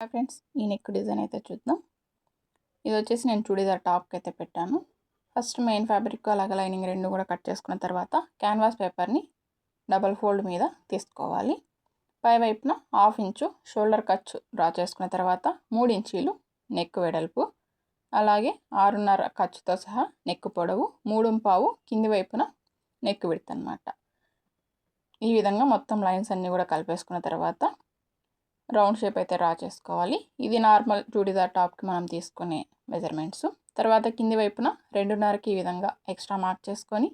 Friends, ఈ neck design అయితే చూద్దాం. ఇది వచ్చేసి నేను చూడీదార్ టాప్కి అయితే పెట్టాను. ఫస్ట్ మెయిన్ ఫ్యాబ్రిక్ అలాగే లైనింగ్ రెండు కూడా కట్ చేసుకున్న తర్వాత క్యాన్వాస్ పేపర్ని డబల్ ఫోల్డ్ మీద తీసుకోవాలి. పై వైపున 1/2 ఇంచు షోల్డర్ ఖర్చు డ్రా చేసుకున్న తర్వాత 3 ఇంచీలు నెక్ వెడల్పు, అలాగే 6.5 ఖర్చుతో సహా నెక్ పొడవు, 3.5 కింది వైపున నెక్ విడ్త్ అనమాట. ఈ విధంగా మొత్తం లైన్స్ అన్నీ కూడా కలిపేసుకున్న తర్వాత రౌండ్ షేప్ అయితే డ్రా చేసుకోవాలి. ఇది నార్మల్ చూడీదార్ టాప్కి మనం తీసుకునే మెజర్మెంట్స్. తర్వాత కింది వైపున 2.5కి ఈ విధంగా ఎక్స్ట్రా మార్క్ చేసుకొని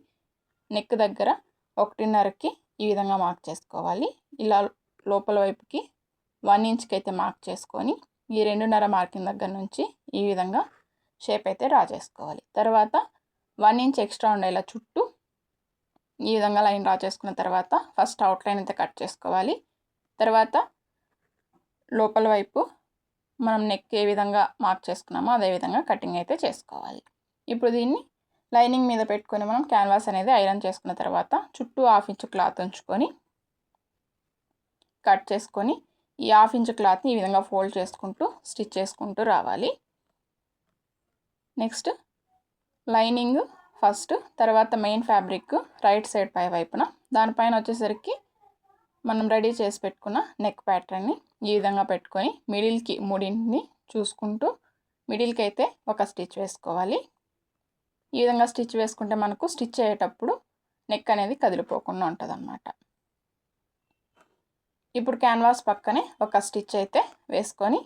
నెక్ దగ్గర 1.5కి ఈ విధంగా మార్క్ చేసుకోవాలి. ఇలా లోపల వైపుకి 1 ఇంచ్కి అయితే మార్క్ చేసుకొని ఈ 2.5 మార్కింగ్ దగ్గర నుంచి ఈ విధంగా షేప్ అయితే డ్రా చేసుకోవాలి. తర్వాత 1 ఇంచ్ ఎక్స్ట్రా ఉండేలా చుట్టూ ఈ విధంగా లైన్ డ్రా చేసుకున్న తర్వాత ఫస్ట్ అవుట్లైన్ అయితే కట్ చేసుకోవాలి. తర్వాత లోపల వైపు మనం నెక్ ఏ విధంగా మార్క్ చేసుకున్నామో అదే విధంగా కటింగ్ అయితే చేసుకోవాలి. ఇప్పుడు దీన్ని లైనింగ్ మీద పెట్టుకొని మనం క్యాన్వాస్ అనేది ఐరన్ చేసుకున్న తర్వాత చుట్టూ 1/2 ఇంచు క్లాత్ ఉంచుకొని కట్ చేసుకొని ఈ 1/2 ఇంచు క్లాత్ని ఈ విధంగా ఫోల్డ్ చేసుకుంటూ స్టిచ్ చేసుకుంటూ రావాలి. నెక్స్ట్ లైనింగ్ ఫస్ట్, తర్వాత మెయిన్ ఫ్యాబ్రిక్ రైట్ సైడ్ పై వైపున, దానిపైన వచ్చేసరికి మనం రెడీ చేసి పెట్టుకున్న నెక్ ప్యాటర్న్ని ఈ విధంగా పెట్టుకొని మిడిల్కి 3ని చూసుకుంటూ మిడిల్కి అయితే ఒక స్టిచ్ వేసుకోవాలి. ఈ విధంగా స్టిచ్ వేసుకుంటే మనకు స్టిచ్ అయ్యేటప్పుడు నెక్ అనేది కదిలిపోకుండా ఉంటుంది అన్నమాట. ఇప్పుడు క్యాన్వాస్ పక్కనే ఒక స్టిచ్ అయితే వేసుకొని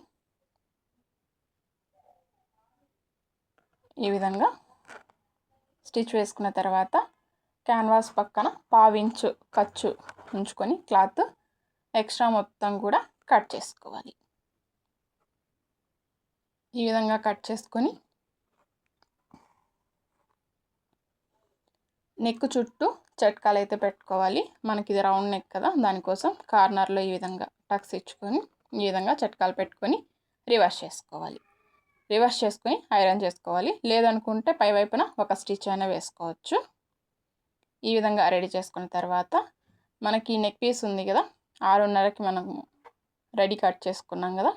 ఈ విధంగా స్టిచ్ వేసుకున్న తర్వాత క్యాన్వాస్ పక్కన 1/2 ఇంచు ఖర్చు ఉంచుకొని క్లాత్ ఎక్స్ట్రా మొత్తం కూడా కట్ చేసుకోవాలి. ఈ విధంగా కట్ చేసుకొని నెక్ చుట్టూ చట్కాలు అయితే పెట్టుకోవాలి. మనకి ఇది రౌండ్ నెక్ కదా, దానికోసం కార్నర్లో ఈ విధంగా టక్స్ ఇచ్చుకొని ఈ విధంగా చట్కాలు పెట్టుకొని రివర్స్ చేసుకోవాలి. రివర్స్ చేసుకొని ఐరన్ చేసుకోవాలి. లేదనుకుంటే పై వైపున ఒక స్టిచ్ అయినా వేసుకోవచ్చు. ఈ విధంగా రెడీ చేసుకున్న తర్వాత మనకి నెక్ పీస్ ఉంది కదా, 6.5కి మనం రెడీ కట్ చేసుకున్నాం కదా,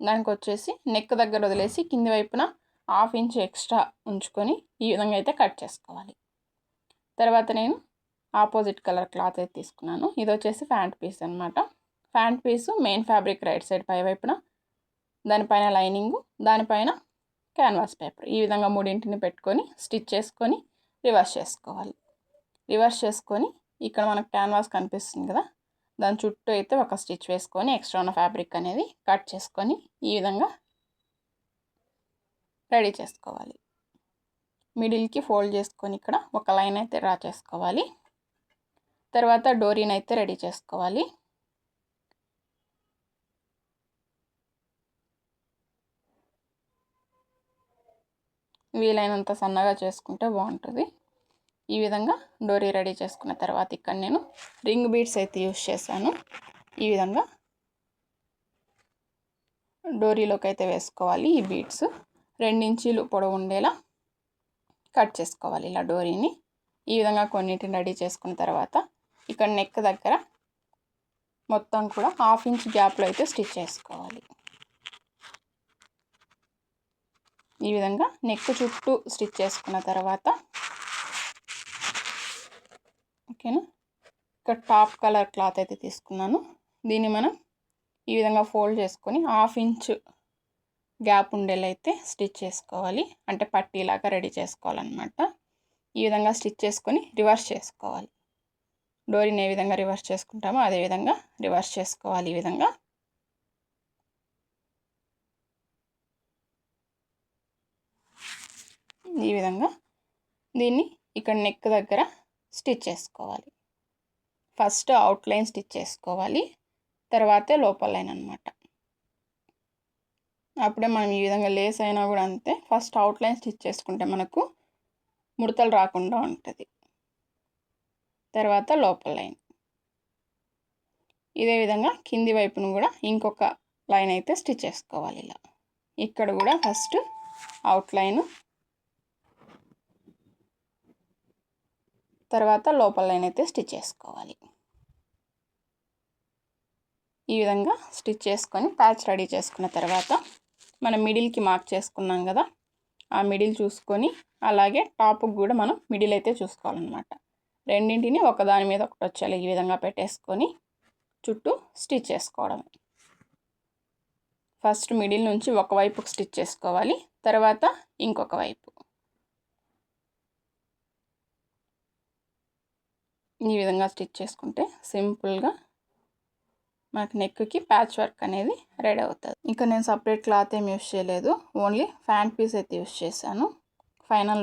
దానికి వచ్చేసి నెక్ దగ్గర వదిలేసి కింది వైపున 1/2 ఇంచు ఎక్స్ట్రా ఉంచుకొని ఈ విధంగా అయితే కట్ చేసుకోవాలి. తర్వాత నేను ఆపోజిట్ కలర్ క్లాత్ అయితే తీసుకున్నాను. ఇది వచ్చేసి ప్యాంట్ పీస్ అనమాట. Pant piece main fabric right side పై వైపున, దానిపైన లైనింగు, దానిపైన క్యాన్వాస్ పేపర్, ఈ విధంగా 3ని పెట్టుకొని స్టిచ్ చేసుకొని రివర్స్ చేసుకోవాలి. రివర్స్ చేసుకొని ఇక్కడ మనకు క్యాన్వాస్ కనిపిస్తుంది కదా, దాని చుట్టూ అయితే ఒక స్టిచ్ వేసుకొని ఎక్స్ట్రా ఉన్న ఫ్యాబ్రిక్ అనేది కట్ చేసుకొని ఈ విధంగా రెడీ చేసుకోవాలి. మిడిల్కి ఫోల్డ్ చేసుకొని ఇక్కడ ఒక లైన్ అయితే డ్రా చేసుకోవాలి. తర్వాత డోరీని అయితే రెడీ చేసుకోవాలి. వీలైనంత సన్నగా చేసుకుంటే బాగుంటుంది. ఈ విధంగా డోరీ రెడీ చేసుకున్న తర్వాత ఇక్కడ నేను రింగ్ బీడ్స్ అయితే యూస్ చేశాను. ఈ విధంగా డోరీలోకి అయితే వేసుకోవాలి. ఈ బీడ్స్ 2 ఇంచీలు పొడవు ఉండేలా కట్ చేసుకోవాలి. ఇలా డోరీని ఈ విధంగా కొన్నిటిని రెడీ చేసుకున్న తర్వాత ఇక్కడ నెక్ దగ్గర మొత్తం కూడా 1/2 ఇంచ్ గ్యాప్లో అయితే స్టిచ్ చేసుకోవాలి. ఈ విధంగా నెక్ చుట్టూ స్టిచ్ చేసుకున్న తర్వాత ఓకేనా, ఇక్కడ టాప్ కలర్ క్లాత్ అయితే తీసుకున్నాను. దీన్ని మనం ఈ విధంగా ఫోల్డ్ చేసుకొని 1/2 ఇంచ్ గ్యాప్ ఉండేలా అయితే స్టిచ్ చేసుకోవాలి. అంటే పట్టీలాగా రెడీ చేసుకోవాలన్నమాట. ఈ విధంగా స్టిచ్ చేసుకొని రివర్స్ చేసుకోవాలి. డోరీని ఏ విధంగా రివర్స్ చేసుకుంటామో అదే విధంగా రివర్స్ చేసుకోవాలి. ఈ విధంగా దీన్ని ఇక్కడ నెక్ దగ్గర స్టిచ్ చేసుకోవాలి. ఫస్ట్ అవుట్లైన్ స్టిచ్ చేసుకోవాలి, తర్వాతే లోపల లైన్ అనమాట. అప్పుడే మనం ఈ విధంగా లేస్ అయినా కూడా అంతే, ఫస్ట్ అవుట్లైన్ స్టిచ్ చేసుకుంటే మనకు ముడతలు రాకుండా ఉంటుంది. తర్వాత లోపల లైన్. ఇదే విధంగా కింది వైపును కూడా ఇంకొక లైన్ అయితే స్టిచ్ చేసుకోవాలి. ఇలా ఇక్కడ కూడా ఫస్ట్ అవుట్లైన్, తర్వాత లోపల లైన్ అయితే స్టిచ్ చేసుకోవాలి. ఈ విధంగా స్టిచ్ చేసుకొని ప్యాచ్ రెడీ చేసుకున్న తర్వాత మనం మిడిల్కి మార్క్ చేసుకున్నాం కదా, ఆ మిడిల్ చూసుకొని అలాగే టాప్కి కూడా మనం మిడిల్ అయితే చూసుకోవాలన్నమాట. రెండింటిని ఒకదాని మీద ఒకటి వచ్చేలా ఈ విధంగా పెట్టేసుకొని చుట్టూ స్టిచ్ చేసుకోవడమే. ఫస్ట్ మిడిల్ నుంచి ఒకవైపుకి స్టిచ్ చేసుకోవాలి, తర్వాత ఇంకొక వైపు. ఈ విధంగా స్టిచ్ చేసుకుంటే సింపుల్గా మనకి నెక్కి ప్యాచ్ వర్క్ అనేది రెడీ అవుతుంది. ఇంకా నేను సపరేట్ క్లాత్ ఏం యూస్ చేయలేదు, ఓన్లీ ఫ్యాంట్ పీస్ అయితే యూస్ చేశాను. ఫైనల్